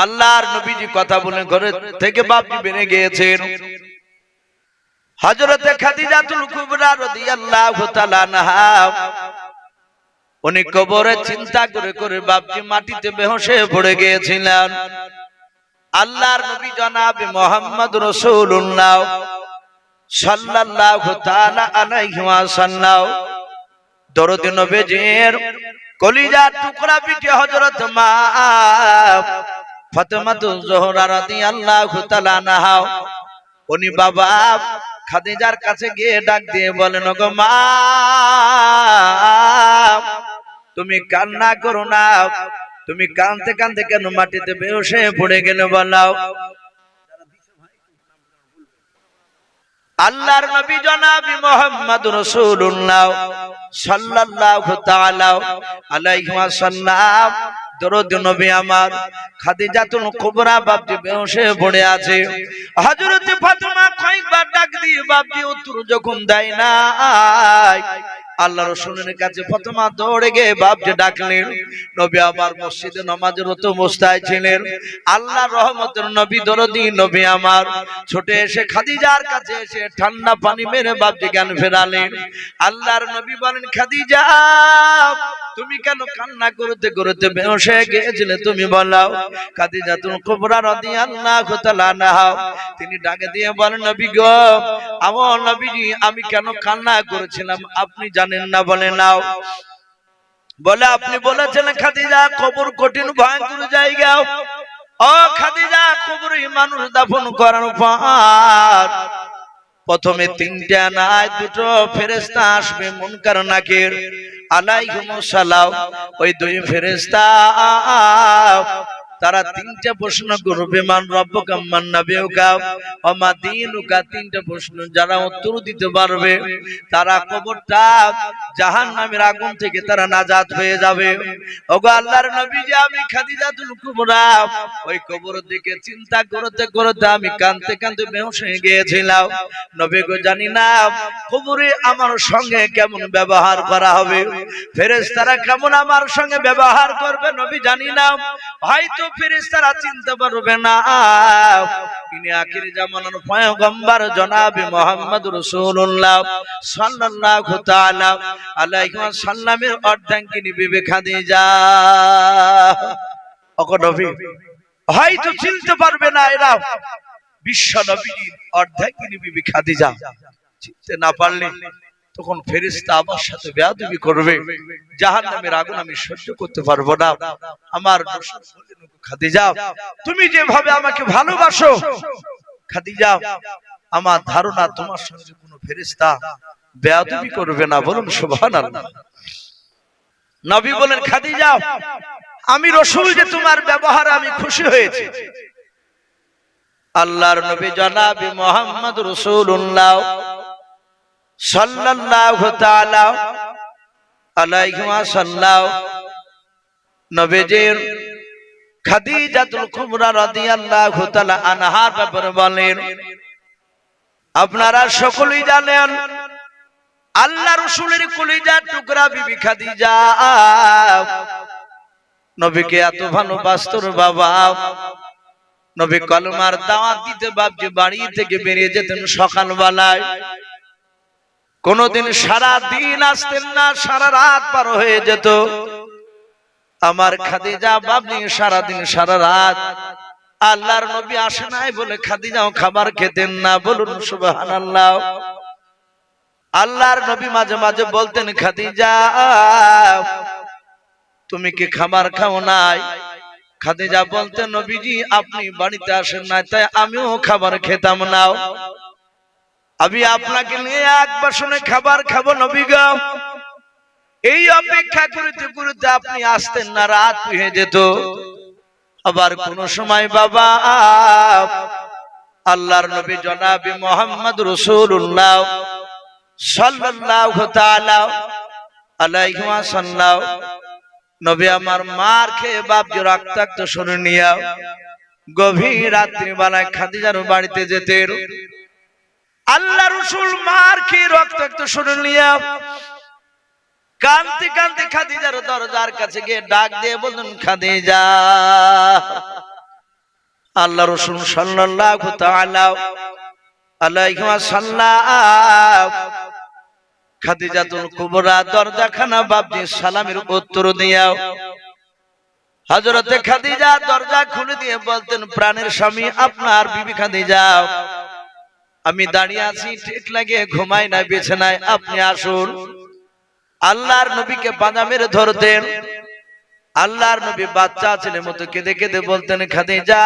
আল্লাহর নবীজি কথা বলে ঘরে থেকে বাপজি বেরিয়ে গিয়েছেন। হযরতে খাদিজাতুল কুবরা রাদিয়াল্লাহু তাআলা আনহা উনি কবরে চিন্তা করে করে বাপজি মাটিতে বেহুশ হয়ে পড়ে গিয়েছিলেন। আল্লাহর নবী জনাব মুহাম্মদ রাসূলুল্লাহ সাল্লাল্লাহু তাআলা আলাইহি ওয়াসাল্লাম দরুদ নবীজির কলিজার টুকরা বিটি হযরত মা ফাতেমাতুজ জোহরা রাদিয়াল্লাহু তাআলা আনহা উনি বাবা খাদিজার কাছে গিয়ে ডাক দিয়ে বলেন, ওগো মা, তুমি কান্না করো না, তুমি কাঁদতে কাঁদতে কেন মাটিতে বেহুশ হয়ে পড়ে গেলে বলাও। আল্লাহর নবী জনাব মুহাম্মদ রাসূলুল্লাহ সাল্লাল্লাহু তাআলা আলাইহি ওয়াসাল্লাম দরুদ নবী আমার খাদিজাতুল কুবরা বাপজি বেহুশ হয়ে পড়ে আছে। হযরত ফাতেমা কয়েকবার ডাক দিয়ে বাপজি উত্তর যখন দেয় না, আল্লাহ রাসূলের কাছে ফাতেমা দৌড়ে গিয়ে বাপজি ডাকলেন। নবী আমার মসজিদে নামাজের রত অবস্থায় ছিলেন। আল্লাহর রহমতের নবী দরদি নবী আমার ছুটে এসে খাদিজার কাছে এসে ঠান্ডা পানি মেরে বাপজি জ্ঞান ফেরালেন। আল্লাহর নবী বলেন, খাদিজা তুমি কেন কান্না করতে করতে বেহুশ হয়ে গিয়েছিলে, তুমি বলাও। খাদিজাতুল কুবরা রাদিয়াল্লাহু তাআলা আনহা তিনি ডাকে দিয়ে বলেন, নবী গো, আমার নবীজি আমি কেন কান্না করেছিলাম আপনি জানেন না? বলে নাও। বলে আপনি বলেছিলেন খাদিজা কবর কঠিন ভয়ঙ্কর জায়গা। ও খাদিজা, কবরে মানুষ দাফন করার পর প্রথমে তিনটা নাই দুটো ফেরেশতা আসবে মুনকার নাকির আলাইহিমুস সালাম। ওই দুই ফেরেশতা তারা তিনটা প্রশ্ন করবে, মান রব্বুকা মান নাবিয়ুকা ওয়া মা দীনুকা। তিনটা প্রশ্ন যারা উত্তর দিতে পারবে তারা কবরটা জাহান্নামের আগুন থেকে তারা নাজাত হয়ে যাবে। ওগো আল্লাহর নবী, যে আমি খাদিজাতুল কুবরা ওই কবর দিকে চিন্তা করতে করতে আমি কাঁদতে কাঁদতে বেহুশ হয়ে গিয়েছিলাম। নবী গো, জানি না কবরে আমার সঙ্গে কেমন ব্যবহার করা হবে, ফেরেশতারা কেমন আমার সঙ্গে ব্যবহার করবে নবী জানি না। হয়তো ফেরেশতারা চিনতে পারবে না ইনি আখির জামানার পয়গম্বর জনাব মুহাম্মদ রাসূলুল্লাহ সাল্লাল্লাহু তাআলা আলাইহি ওয়াসাল্লামের অর্ধাঙ্গিনী বিবি খাদিজা। ওগো নবী, হয়তো চিনতে পারবে না এরা বিশ্ব নবীর অর্ধাঙ্গিনী বিবি খাদিজা। চিনতে না পারলে তখন ফেরেশতা আমার সাথে বেয়াদবি করবে, জাহান্নামের আগুন আমি সহ্য করতে পারবো না। আমার রাসূল বললেন, খাদিজা তুমি যেভাবে আমাকে ভালোবাসো খাদিজা, আমার ধারণা তোমার সঙ্গে কোনো ফেরেশতা বেয়াদবি করবে না। বলুন সুবহানাল্লাহ। নবী বলেন, খাদিজা আমি রাসূল যে তোমার ব্যবহারে আমি খুশি হয়েছি। আল্লাহর নবী জনাব মুহাম্মদ রাসূলুল্লাহ সাল্লাল্লাহু তাআলা আলাইহি ওয়াসাল্লাম নবীজির খাদিজাতুল কুবরা রাদিয়াল্লাহু তাআলা আনহার ব্যাপারে বলেন, আপনারা সকলেই জানেন আল্লাহ রাসূলের কলিজার টুকরা বিবি খাদিজা নবীকে এত ভালোবাসতেন বাবা। নবী কলমার দাওয়াত দিতে বাপজি বাড়ি থেকে বেরিয়ে যেতেন সকালবেলায়। কোনদিন সারা দিন আসতেন না, সারা রাত পার হয়ে যেত। আমার খাদিজা বাপজি সারা দিন সারা রাত আল্লাহর নবী আসে নাই বলে খাদিজাও খাবার খেতেন না। বলুন সুবহানাল্লাহ। আল্লাহর নবী মাঝে মাঝে বলতেন, খাদিজা তুমি কি খাবার খাও নাই? খাদিজা বলতেন, নবীজি আপনি বাড়িতে আসেন না, তাই আমিও খাবার খেতাম না। আমি আপনাকে নিয়ে এক বাসনে খাবার খাবো নবী গো। এই অপেক্ষা করতে করতে আপনি আসতেন না, রাত হয়ে যেত। আবার কোন সময় বাবা আল্লাহর নবী জনাব মুহাম্মদ রাসূলুল্লাহ সাল্লাল্লাহু তাআলা আলাইহি ওয়াসাল্লাম নবী আমার মার খেয়ে বাপজি রক্তাক্ত শরীর নিয়ে গভীর রাত্রি বেলায় খাদিজার বাড়িতে যেতেন। আল্লাহ রাসূল মার খেয়ে রক্তাক্ত শরীর নিয়ে কাঁদতে কাঁদতে খাদিজার দরজার কাছে গিয়ে ডাক দিয়ে বললেন, খাদিজা আল্লাহ রাসূল সাল্লাল্লাহু তাআলা আলাইহি ওয়াসাল্লাম খাদিজাতুল কুবরা দরজাখানা বাবজি সালামের উত্তর দিয়াও হযরতে খাদিজা দরজা খুলে দিয়ে বলতেন, প্রাণের স্বামী আপনার বিবি খাদিজা, আমি দাঁড়িয়ে আছি ঠিক লাগে ঘুমাই না বিছানায়, আপনি আসুন। আল্লাহর নবীকে পাজা মেরে ধরতেন। আল্লাহর নবী বাচ্চা ছেলের মতো কেঁদে কেঁদে বলতেন, খাদিজা,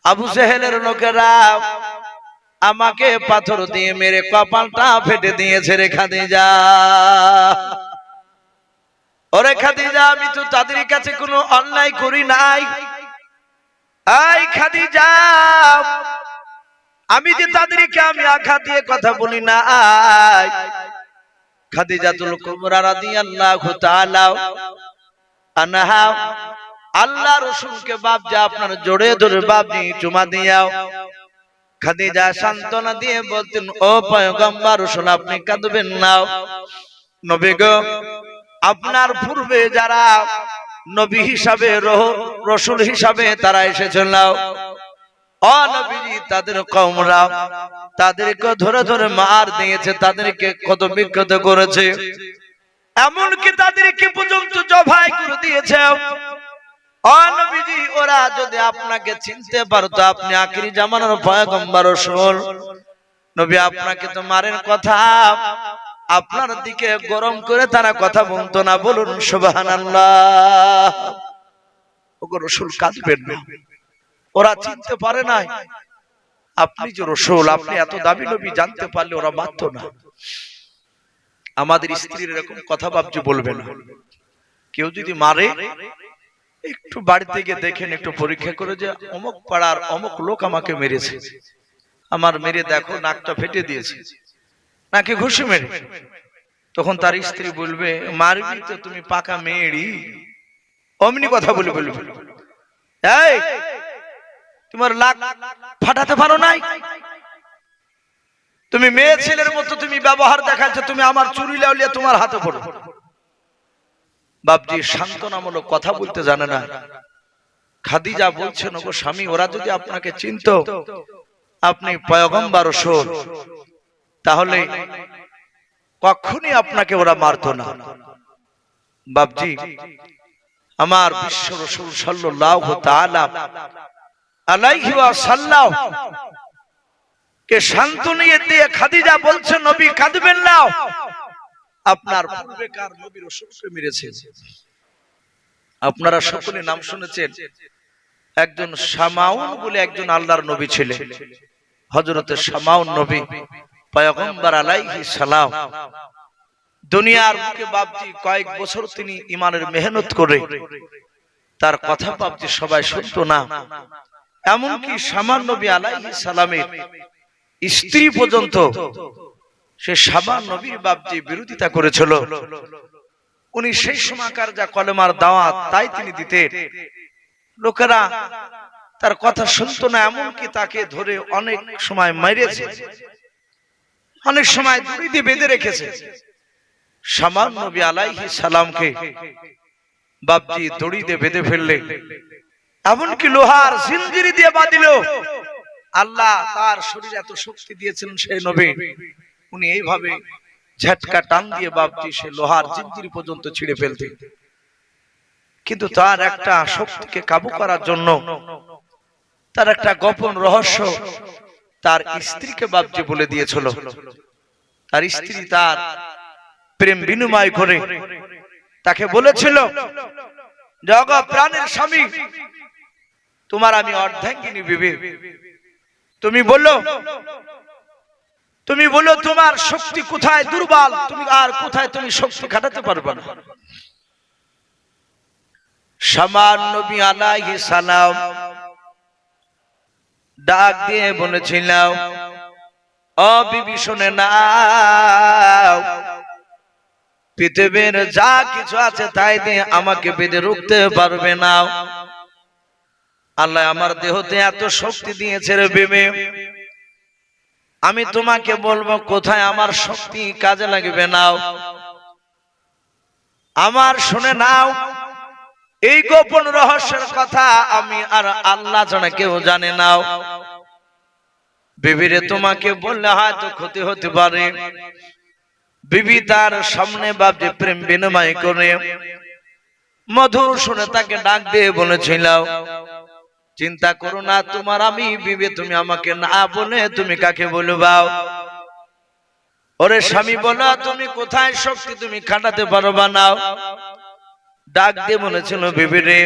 আবু জেহেলের লোকেরা আমাকে পাথর দিয়ে মেরে কপালটা ফেটে দিয়েছে রে খাদিজা। ওরে খাদিজা, আমি তো তাদের কাছে কোনো অন্যায় করি নাই। এই খাদিজা, আমি যে তাদেরকে আমি আঘাত দিয়ে কথা বলি না। খাদিজাতুল কুবরা রাদিয়াল্লাহু তাআলা আনহা আল্লাহ রাসূলকে বাপজি আপনার জোরে জোরে বাপজি চুমা দিয়াও। খাদিজা সান্ত্বনা দিয়ে বলতেন, ও পয়গম্বর রাসূল, আপনি কাঁদবেন না। নবী গো, আপনার পূর্বে যারা নবী হিসাবে রাসূল হিসাবে তারা এসেছিল, ও নবীজি, তাদের কওমরা তাদেরকে ধরে ধরে মার দিয়েছে, তাদেরকে কত বিক্ষত করেছে, এমনকি তাদেরকে পর্যন্ত জবাই করে দিয়েছে। ও নবীজি, ওরা যদি আপনাকে চিনতে পারতো, আপনি আখিরি জামানার পয়গম্বর রাসূল নবী, আপনাকে তো মারেন কথা, আপনার দিকে গরম করে তারা কথা বলতো না। বলুন সুবহানাল্লাহ। ওগো রাসূল, কাঁদবেন না, ওরা চিনতে পারে নাই আপনি যে রাসূল, আপনি এত দামি নবী, জানতে পারলে ওরা মানত না। আমাদের স্ত্রীর এরকম কথা বাপজি বলবে না। কেউ যদি মারে, একটু বাড়িতে গিয়ে দেখেন, একটু পরীক্ষা করে যে অমুক পাড়ার অমুক লোক আমাকে মেরেছে, আমার মেরে দেখো নাকটা ফেটে দিয়েছে, নাকি ঘুষি মেরে। তখন তার স্ত্রী বলবে, মারবি তো তুমি পাকা মেয়েরই, অমনি কথা বলে বলবে, এই তোমার লাক ফাটাতে পারো নাই, তুমি মেয়ে ছেলের মতো তুমি ব্যবহার দেখাচ্ছ, তুমি আমার চুরি লাউলিয়া তোমার হাতে পড়ো। বাপজি সান্ত্বনামূলক কথা বলতে জানে না। খাদিজা বলছেন, ওগো স্বামী, ওরা যদি আপনাকে চিনত আপনি পয়গম্বর রাসূল, তাহলে কখনই আপনাকে ওরা মারতো না। বাপজি, আমার বিশ্ব রাসূল সাল্লাল্লাহু তাআলা আলাইহি ওয়াসাল্লাম কে সান্ত্বনা দিয়ে খাদিজা বলছেন, নবী কাঁদবেন না, আপনার পূর্বেকার নবী রাসূলকে মেরেছে। আপনারা সকলে নাম শুনেছেন, একজন শামাউন বলে একজন আল্লাহর নবী ছিলেন, হযরতে শামাউন নবী পয়গম্বর আলাইহিস সালাম। দুনিয়ার বুকে বাপজি কয়েক বছর তিনি ঈমানের মেহনত করে, তার কথা বাপজি সবাই শুনতো না। এমনকি শামাউন নবী আলাইহিস সালামের স্ত্রী পর্যন্ত সে শামাউন নবীর বাপজি বিরোধিতা করেছিল। উনি সেই সময়কার যা কলেমার দাওয়াত তাই তিনি দিতেন, লোকেরা তার কথা শুনতো না। এমনকি তাকে ধরে অনেক সময় মেরেছে, অনেক সময় দড়ি দিয়ে বেঁধে রেখেছে। শামাউন নবী আলাইহিস সালামকে বাপজি দড়ি দিয়ে বেঁধে ফেললে, এমনকি লোহার জিনজিরি দিয়ে বাঁধিল। আল্লাহ তার শরীরে এত শক্তি দিয়েছেন সেই নবী, উনি এইভাবে ঝটকা টান দিয়ে বাপজি সে লোহার জিনজিরি পর্যন্ত ছিঁড়ে ফেলতেন। কিন্তু তার একটা শক্তিকে কাবু করার জন্য তার একটা গোপন রহস্য তার স্ত্রীকে বাপজি বলে দিয়েছিল। তার স্ত্রী তার প্রেম বিনিময় করে তাকে বলেছিল, জগৎ প্রাণের স্বামী, তোমার আমি অর্ধাঙ্গিনী বিবি, তুমি বলো তোমার শক্তি কোথায় দুর্বল, তুমি আর কোথায় তুমি শক্তি খাটাতে পারবে না। শামাউন নবী আলাইহিস সালাম ডাক দিয়ে বলেছিল, ও বিবি শুনে নাও, পৃথিবীর যা কিছু আছে তাই দিয়ে আমাকে বেঁধে রুখতে পারবে না। আল্লাহ আমার দেহতে এত শক্তি দিয়েছে রে বিবি, আমি তোমাকে বলবো কোথায় আমার শক্তি কাজে লাগবে নাও। আমার শুনে নাও, এই গোপন রহস্যের কথা আমি আর আল্লাহ ছাড়া কেউ জানে না। বিবিরে তোমাকে বললে হয়তো ক্ষতি হতে পারে। বিবি তার সামনে বাপজি প্রেম বিনিময় করে মধুর শুনে তাকে ডাক দিয়ে বলেছিল, চিন্তা করো না, তোমার আমি বিবি, তুমি আমাকে না বলে তুমি কাকে বলবা? ওরে স্বামী বলো, তুমি কোথায় শক্তি তুমি খাটাতে পারবা না? ডাক দিয়ে বলেছিল, বিবি রে,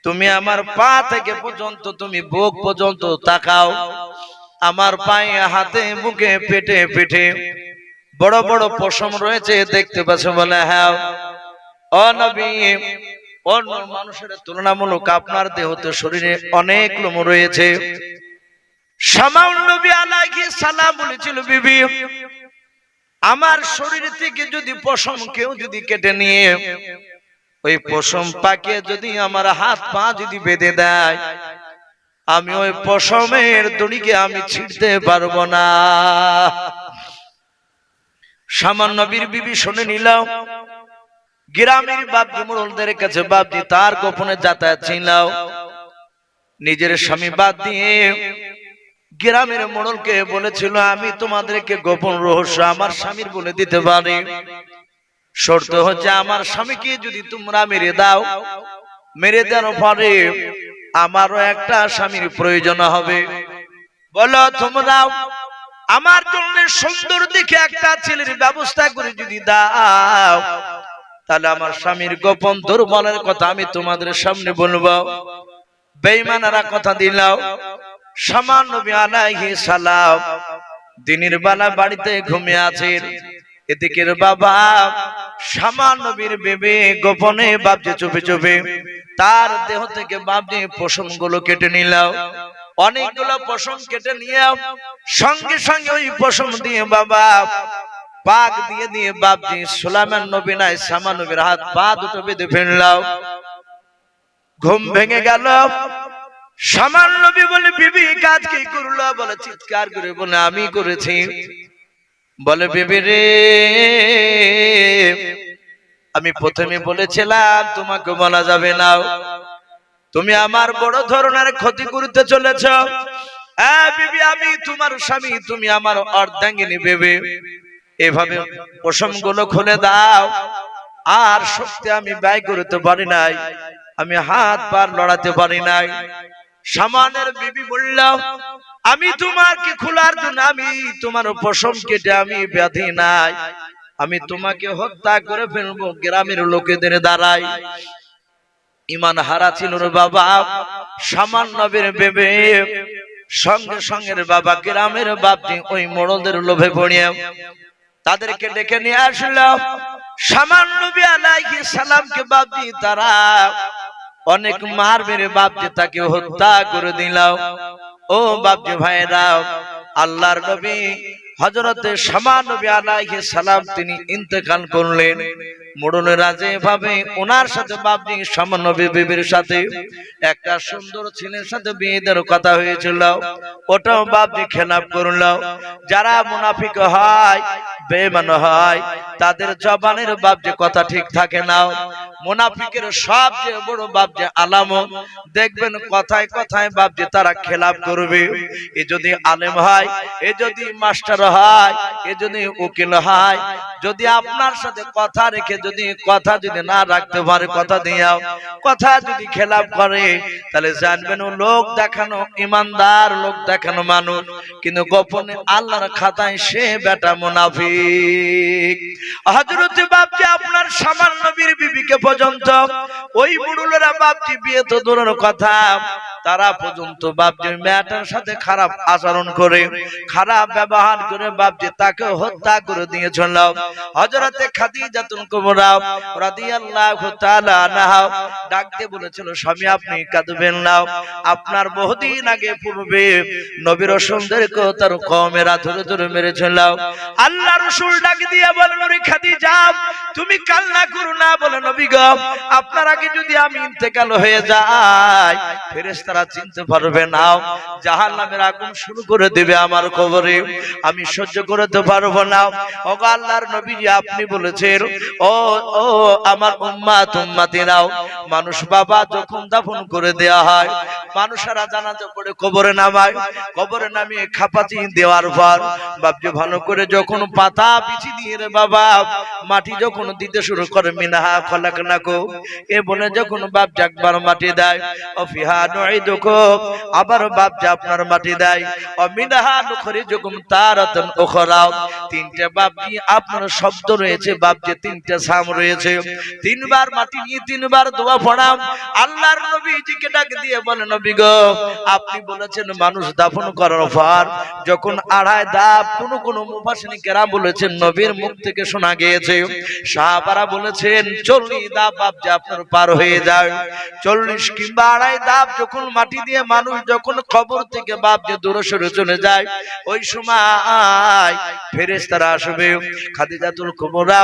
তুমি আমার পা থেকে পর্যন্ত তুমি বুক পর্যন্ত তাকাও। আমার পায়ে হাতে মুখে পেটে পিঠে বড় বড় পশম রয়েছে, দেখতে পাচ্ছ? বলে হ্যাঁ। ও নবী, অন্য মানুষের তুলনামূলক আপনার দেহতে শরীরে অনেক লোম রয়েছে। সামাউল নবী আলাইহিস সালাম বলেছিল, বিবি, আমার শরীর থেকে যদি পশম কেউ যদি কেটে নিয়ে ওই পশম পাকে যদি আমার হাত পা যদি বেঁধে দেয়, আমি ওই পশমের দড়িকে আমি ছিঁড়তে পারবো না। সামান্য নবীর বিবি শুনে নিলাম। গ্রামের বাপজি মোড়লদের কাছে বাপজি তার গোপনে যাতায়াত ছিল। নিজের স্বামী বাদ দিয়ে গ্রামের মোড়লকে বলেছিল, আমি তোমাদেরকে গোপন রহস্য আমার স্বামীর বলে দিতে পারি। শর্ত হচ্ছে, আমার স্বামীকে যদি তোমরা মেরে দাও, মেরে দেওয়ার পরে আমারও একটা স্বামীর প্রয়োজন হবে। বলো তোমরা আমার জন্য সুন্দর দেখে একটা ছেলের ব্যবস্থা করে যদি দাও, তাহলে আমার স্বামীর গোপন দুর্বলের কথা আমি তোমাদের সামনে বলবো। বেঈমানেরা কথা দিলাও। সামান্য নবী আলাইহিস সালাম দিনের বেলা বাড়িতে ঘুমিয়ে আছেন। এদিকের বাবা সামান্য নবীর বেবে গোপনে বাপজি চুপে চুপে তার দেহ থেকে বাপজি পশম গুলো কেটে নিলাও। অনেকগুলো পশম কেটে নিয়ে সঙ্গে সঙ্গে ওই পশম দিয়ে বাবা পাক দিয়ে দিয়ে বাপজি সুলাইমান নবী নাই সামান্য নবীর হাত পা দুটো বেঁধে ফেললাও। ঘুম ভেঙে গেল। সামান্য নবী বলে, বিবি কাজ কি করলো? বলে চিৎকার করে বলে, আমি করেছি। বলে, বিবি রে, আমি প্রথমে বলেছিলাম তোমাকে বলা যাবে না, তুমি আমার বড় ধরনের ক্ষতি করতে চলেছ। বিবি, আমি তোমার স্বামী, তুমি আমার অর্ধাঙ্গিনী। বেবে এভাবে পশম গুলো খুলে দাও। আর শক্তি আমি ব্যয় করতে পারি নাই, আমি হাত পার লড়াতে পারি নাই। সামানের বিবি বলল, আমি তোমাকে খোলার জন্য আমি তোমার পশম কেটে আমি ব্যাধি নাই, আমি তোমাকে হত্যা করে ফেলবো গ্রামের লোকেদের দ্বারাই। ইমান হারা ছিল রে বাবা সামান্য নবীর বেবে। সঙ্গে সঙ্গে বাবা গ্রামের বাপজি ওই মোড়লদের লোভে পড়িয়ে তাদেরকে ডেকে নিয়ে আসলো। সামান্য নবী আলাইহিস সালামকে বাপজি তারা অনেক মার মেরে বাপজি তাকে হত্যা করে দিল। ও বাপজি ভাইরা, আল্লাহর নবী হযরতে সামান্য নবী আলাইহিস সালাম তিনি ইন্তেকাল করলেন। মোড়লেরা যেভাবে ওনার সাথে বাপজি সামান্য বিবির সাথে একটা সুন্দর ছেলের সাথে বিয়ে দেওয়ার কথা হয়েছিল, ওটাও বাপজি খেলাপ করলো। যারা মুনাফিক হয়, বেঈমান হয়, তাদের জবানের বাপজি কথা ঠিক থাকে না। মুনাফিকের সবচেয়ে বড় বাপজি আলামত দেখবেন কথায় কথায় বাপজি তারা খেলাপ করবে। এ যদি আলেম হয়, এ যদি মাস্টার হয়, এ যদি উকিল হয়, যদি আপনার সাথে কথা রেখে যদি কথা যদি না রাখতে পারে, কথা দিয়াও কথা যদি খেলাপ করে, তাহলে জানবেন ও লোক দেখানো ইমানদার, লোক দেখানো মানুষ, কিন্তু গোপনে আল্লাহর খাতায় সে বেটা মুনাফিক। হযরত বাপজি আপনার সামান্য নবীর বিবিকে পর্যন্ত ওই বুড়ুলেরা বাপজি বিয়ে তো দূরের কথা, তারা পর্যন্ত বাপজি মেয়েটার সাথে খারাপ আচরণ করে, খারাপ ব্যবহার করে বাপজি তাকে হত্যা করে দিয়েছিল। হযরতে খাদিজাতুল কুবরা রাদিয়াল্লাহু তাআলা আনহা ডাকতে বলেছিল, স্বামী আপনি কাঁদবেন না, আপনার বহুদিন আগে পূর্বে নবী রাসূলদেরকে তার কওমেরা ধরে ধরে মেরেছিল। আল্লাহ রাসূল ডাক দিয়ে বলেন, ওরে খাদিজা তুমি কান্না করো না। বলে, নবী গো, আপনার আগে যদি আমি ইন্তেকাল হয়ে যাই, ফেরেশতা ফেরেশতারা চিনতে পারবে না, জাহান্নামের আগুন শুরু করে দেবে আমার কবরে, আমি সহ্য করতে পারবো না। ওগো আল্লাহর নবীজি আপনি বলেছেন ও ও আমার উম্মাত উম্মতিরাও, মানুষ বাবা যখন দাফন করে দেয়া হয়, মানুষেরা জানাজা পড়ে কবরে নামায়, কবরে নামিয়ে খাপাতি দেওয়ার পর বাপজি ভালো করে যখন পাতা বিছি দিয়ে রে বাবা মাটি যখন দিতে শুরু করে মিনাহা খলাকনাকু এ বলে যখন বাপ একবার মাটি দেয়, ও ফিহা নুইদুকুম আবার বাপ যে আপনার মাটি দেয়, ও মিনাহা নুখরিজুকুম তারাতান উখরা, তিনটা বাপ দিয়ে আপনার শব্দ রয়েছে, বাপ যে তিনটা সাম রয়েছে, তিনবার মাটি নিয়ে তিনবার দোয়া পড়াম। আল্লাহর নবীজিকে ডাক দিয়ে বলেন নবী গো আপনি বলেছেন মানুষ দাফন করার পর যখন আড়াই ধাপ, কোন মুফাসসিরিন কেরাম বলেছেন নবীর মুখ থেকে শোনা গিয়েছে, সাহাবারা বলেছেন 40 ধাপ বাপ যে আপনার পার হয়ে যায়, 40 কিংবা আড়াই ধাপ যখন মাটি দিয়ে মানুষ যখন কবর থেকে বাপ যে দূরে সরে চলে যায়, ওই সময় ফেরেশতারা আসবে। খাদিজাতুল কুবরা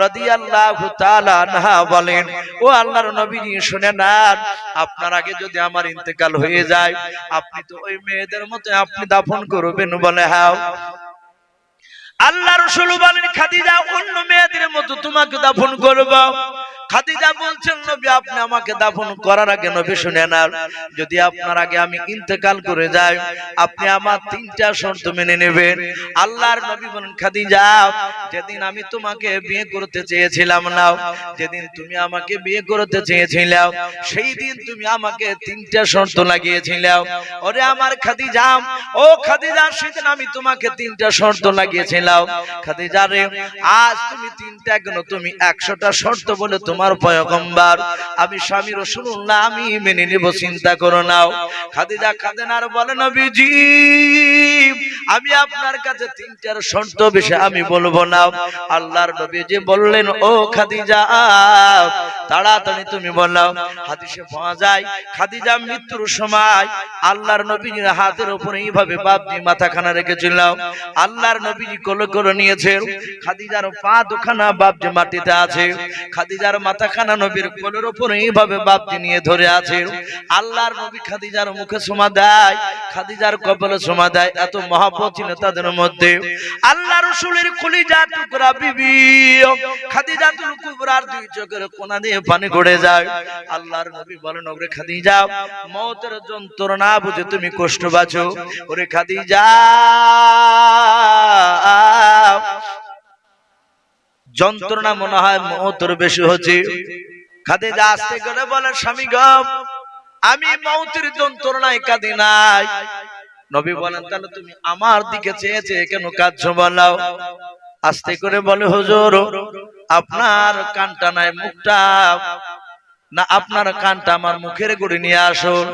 রাদিয়াল্লাহু তাআলা আনহা বলেন ও আল্লাহর নবীজি শুনে নেন, আপনার আগে যদি আমার ইন্তেকাল হয়ে যায় আপনি তো ওই মেয়েদের মতো আপনি দাফন করবেন? বলে হ্যাঁ। আল্লাহ রাসূল বলেন খাদিজা অন্য মেয়েদের মতো তোমাকে দাফন করব। খাদিজা বলছেন নবী আপনি আমাকে দাফন করার আগে নবী শুনে নেন, যদি আপনার আগে আমি ইন্তেকাল করে যাই আপনি আমার তিনটা শর্ত মেনে নেবেন। আল্লাহর নবী বলেন খাদিজা যেদিন আমি তোমাকে বিয়ে করতে চেয়েছিলাম না, যেদিন তুমি আমাকে বিয়ে করতে চেয়েছিলাম সেই দিন তুমি আমাকে তিনটা শর্ত লাগিয়েছিলাম। ওরে আমার খাদিজা, ও খাদিজা সেদিন আমি তোমাকে তিনটা শর্ত লাগিয়েছিলাম। খাদিজা রে আজ তুমি তিনটা কেন, তুমি 100টা শর্ত বলে তোমার পয়গম্বর আমি স্বামী রাসূলুল্লাহ আমি মেনে নেব, চিন্তা করো নাও। খাদিজা কাঁদেন আর বলে নবীজি আমি আপনার কাছে তিনটার শর্ত বিষয় আমি বলবো না। আল্লাহর নবীজি বললেন ও খাদিজা তাড়াতাড়ি তুমি বলো। হাদিসে পাওয়া যায় খাদিজা মৃত্যুর সময় আল্লাহর নবীজির হাতের উপরে এইভাবে বাপ দিয়ে মাথাখানা রেখেছিল, আল্লাহর নবীজি কোলে করে নিয়েছেন, খাদিজার পা দুখানা বাপ যে মাটিতে আছে, খাদিজার মাথাখানা নবীর কোলের উপরে এইভাবে বাপ দিয়ে নিয়ে ধরে আছে। আল্লাহর নবী খাদিজার মুখে চুমা দেয়, খাদিজার কপালে চুমা দেয়, এত মহব্বত ছিল তাদের মধ্যে। আল্লাহ রাসূলের কলিজা টুকরা বিবি খাদিজাতুল কুবরার দুই চোখের কোণা দিয়ে পানি গড়ে যায়। আল্লাহর নবী বলেন ওরে খাদিজা মওতের যন্ত্রণা বুঝে তুমি কষ্ট বাঁচো, ওরে খাদিজা যন্ত্রণা মনে হয় মওতের বেশি হচ্ছে। খাদিজা আস্তে করে বলে স্বামী গো আমি মওতের যন্ত্রণায় কাঁদি নাই। নবী বলেন তাহলে তুমি আমার দিকে চেয়ে চেয়ে কেন কাঁদছো বলো? আস্তে করে বলে হুজুর আপনার কানটা নাই মুখটা না, আপনার কানটা আমার মুখের গড়ে নিয়ে আসুন।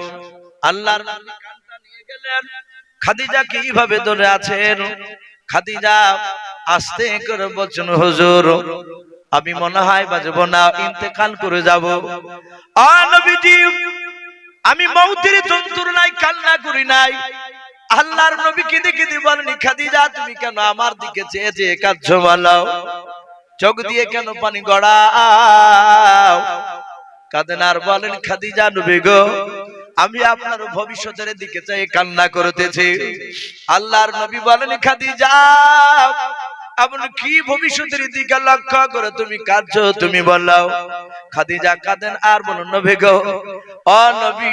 আল্লাহর নবী কানটা নিয়ে গেলেন, খাদিজা কিভাবে ধরে আছেন। খাদিজা আস্তে করে বলছেন হুজুর আমি মনে হয় বাঁচব না, ইন্তেকাল করে যাব। আ নবীজি আমি মওতের যন্ত্রণায় কান্না করি নাই। আল্লাহর নবী কেঁদে কেঁদে বলেন খাদিজা তুমি কেন আমার দিকে চেয়ে চেয়ে কাঁদছো বলো? চোখ দিয়ে কেন পানি গড়াও? কাঁদেন আর বলেন খাদিজা নবী গো আমি আপনার ভবিষ্যতের দিকে চেয়ে কান্না করতেছি। আল্লাহর নবী বলেন খাদিজা আপনি কি ভবিষ্যতের দিকে লক্ষ্য করে তুমি কাঁদছো তুমি বলো? খাদিজা কাঁদেন আর বলেন নবী গো ও নবী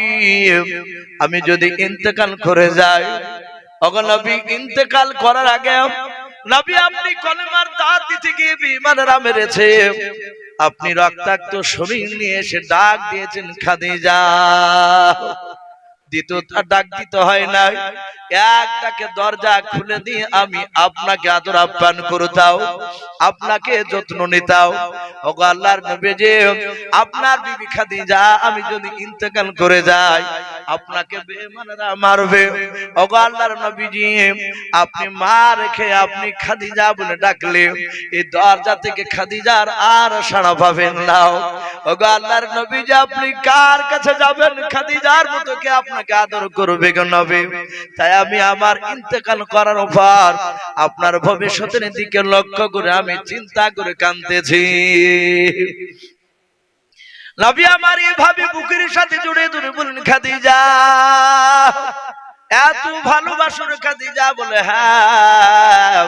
আমি যদি ইন্তেকাল করে যাই, ওগো নবী ইন্তেকাল করার আগে নবী আপনি কলেমার দাওয়াত দিতে গিয়ে বিমানেরা মেরেছে, আপনি রক্তাক্ত শরীর নিয়ে এসে ডাক দিয়েছেন খাদিজা। দ্বিতীয়টা ডাক দিতে হয় না, এক ডাকে দরজা খুলে দিয়ে আমি আপনাকে আদর আপ্যায়ন করতাম, আপনাকে যত্ন নিতাম। ওগো আল্লাহর নবীজি আপনার বিবি খাদিজা আমি যদি ইন্তেকাল করে যাই আপনাকে বেঈমানরা মারবে। ওগো আল্লাহর নবীজি আপনি মা রেখে আপনি খাদিজা বলে ডাকলে এই দরজা থেকে খাদিজার আর সাড়া পাবেন না। ওগো আল্লাহর নবীজি আপনি কার কাছে যাবেন? খাদিজার মতো কে আপনাকে আদর করবে গো নবী? তাই আমি আমার ইন্তেকাল করার পর আপনার ভবিষ্যতের দিকে লক্ষ্য করে আমি চিন্তা করে কাঁদতেছি। নবী আমার এইভাবে বুকের সাথে জড়িয়ে ধরে বলেন খাদিজা এত ভালোবাসুন খাদিজা বলে হ্যাঁ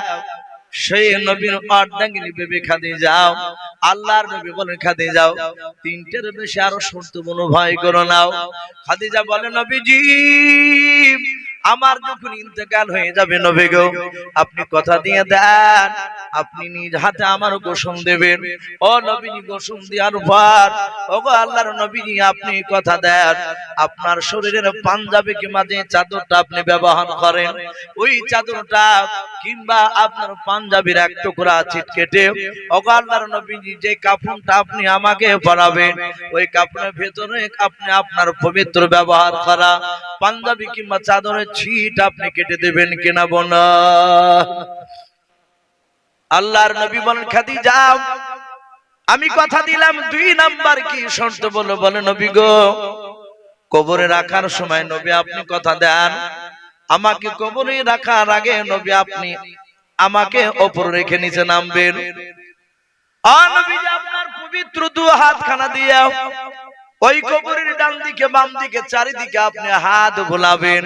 সেই নবীর অর্ধাঙ্গিনী বিবি খাদিজাও আল্লাহর নবী বলেন খাদিজাও তিনটের বেশি আরো শর্ত বলো ভয় করো নাও খাদিজা বলে নবীজি আমার যখন ইন্তেকাল হয়ে যাবে নবী গো আপনি কথা দিয়ে দেন আপনি নিজ হাতে আমার গোসল দেবেন ও নবীজি গোসল দেওয়ার পর ওগো আল্লাহর নবীজি আপনি কথা দেন আপনার শরীরের পাঞ্জাবি কিংবা যে চাদরটা আপনি ব্যবহার করেন ওই চাদরটা কিংবা আপনার পাঞ্জাবির এক টুকরা ছিটকেটে ওগো আল্লাহর নবীজি যে কাফনটা আপনি আমাকে পরাবেন ওই কাফনের ভেতরে আপনি আপনার পবিত্র ব্যবহার করা পাঞ্জাবি কিংবা চাদরের ছিট আপনি কেটে দেবেন কিনা বোনা আল্লাহর নবী বলেন খাদিজা আমি কথা দিলাম 2 নাম্বার কি শর্ত বলো বলে নবী গো কবরে রাখার সময় নবী আপনি কথা দেন আমাকে কবরে রাখার আগে নবী আপনি আমাকে উপর রেখে নিচে নামবেন আর নবীজি আপনার পবিত্র 2 হাতখানা দিয়ে ওই কবরের ডান দিকে বাম দিকে চারিদিকে আপনি হাত বোলাবেন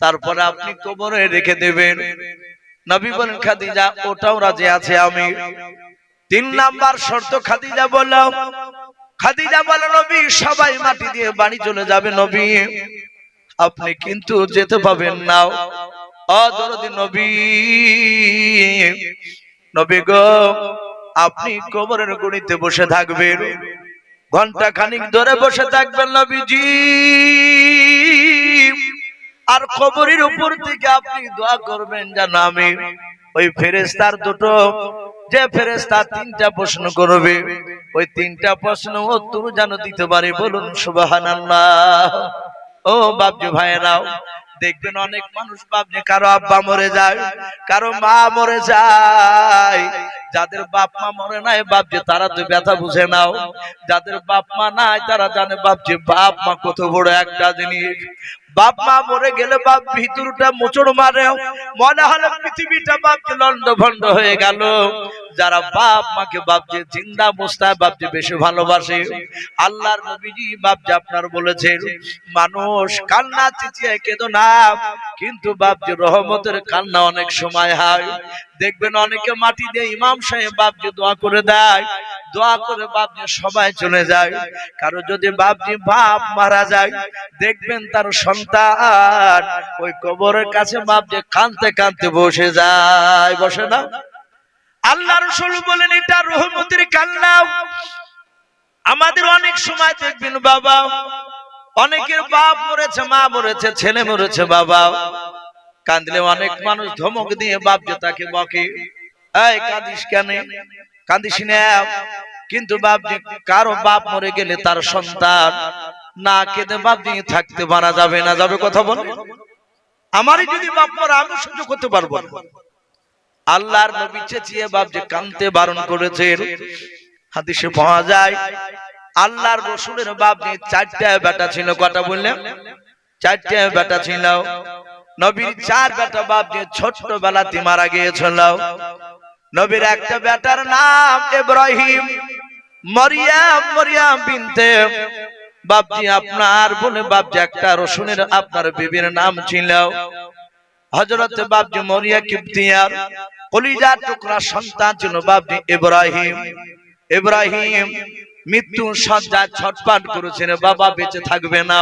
তারপরে আপনি কবরে রেখে দেবেন নবী বলেন খাদিজা ওটাও রাজি আছে আমি 3 নাম্বার শর্ত খাদিজা বলে নবী সবাই মাটি দিয়ে বাড়ি চলে যাবে নবী আপনি কিন্তু যেতে পাবেন না ও দরদি নবী গো আপনি কবরের গড়িতে বসে থাকবেন ঘন্টা খানিক ধরে বসে থাকবেন নবীজি আর কবরের উপর থেকে আপনি দোয়া করবেন যেন আমি ওই ফেরেশতার দুটো যে ফেরেশতা 3টা প্রশ্ন করবে ওই 3টা প্রশ্ন উত্তর যেন দিতে পারে বলুন সুবহানাল্লাহ ও বাপজি ভাইরাও দেখবেন অনেক মানুষ বাপজি কারো আব্বা মরে যায় কারো মা মরে যায় যাদের বাপ মা মরে নাই বাপজি তারা তো ব্যথা বুঝে নাও যাদের বাপ মা নাই তারা জানে বাপজি বাপ মা কত বড় একটা জিনিস বাপ মা মরে গেলে বাপ ভিতরটা মোচড় মারে মনে হলো পৃথিবীটা বাপজি লন্ড ভন্ড হয়ে গেল যারা বাপ মাকে বাপজি জিন্দা অবস্থায় বাপজি বেশি ভালোবাসে আল্লাহর নবীজি বাপজি আপনার বলেছেন মানুষ কান্না চেঁচিয়ে কেঁদো না কিন্তু বাপজি রহমতের কান্না অনেক সময় হয় দেখবেন অনেকে মাটি দিয়ে ইমাম সাহেব বাপজি দোয়া করে দেয় দোয়া করে বাপজি সবাই চলে যায় কারো যদি বাপজি বাপ মারা যায় দেখবেন তার সন্তান ওই কবরের কাছে বাপজি কাঁদতে কাঁদতে বসে যায় বসে না আল্লাহ রাসূল বলেন এটা রহমতের কান্না আমাদের অনেক সময় দেখবেন বাবা অনেকের বাপ মরেছে মা মরেছে ছেলে মরেছে বাবা কাঁদলে অনেক মানুষ ধমক দিয়ে বাপজি তাকে বকে এই কাঁদিস কেন কাঁদিস না কিন্তু বাপজি কারো বাপ মরে গেলে তার সন্তান না কেঁদে বাপজি থাকতে পারা যাবে না যাবে কথা বলে আমারই যদি বাপ মরে আমি সহ্য করতে পারবো না আল্লাহর নবী চেঁচিয়ে বাপজি কাঁদতে বারণ করেছেন হাদিসে পাওয়া যায় আল্লাহর রাসূলের বাপজি 4টা বেটা ছিল কটা বললেন 4টা বেটা ছিল নবীর 4 বেটা বাপজি ছোটবেলাতে মারা গিয়েছিল নবীর একটা বেটার নাম ইব্রাহিম মরিয়ম বিনতে বাপজি আপনার বলে বাপজি একটা রাসূলের আপনার বিবির নাম ছিল হযরত বাপজি মরিয়া কিবতিয়ার কলিজার টুকরা সন্তান ছিল বাপজি ইব্রাহিম মৃত্যু শয্যায় ছটফট করেছেন বাবা বেঁচে থাকবে না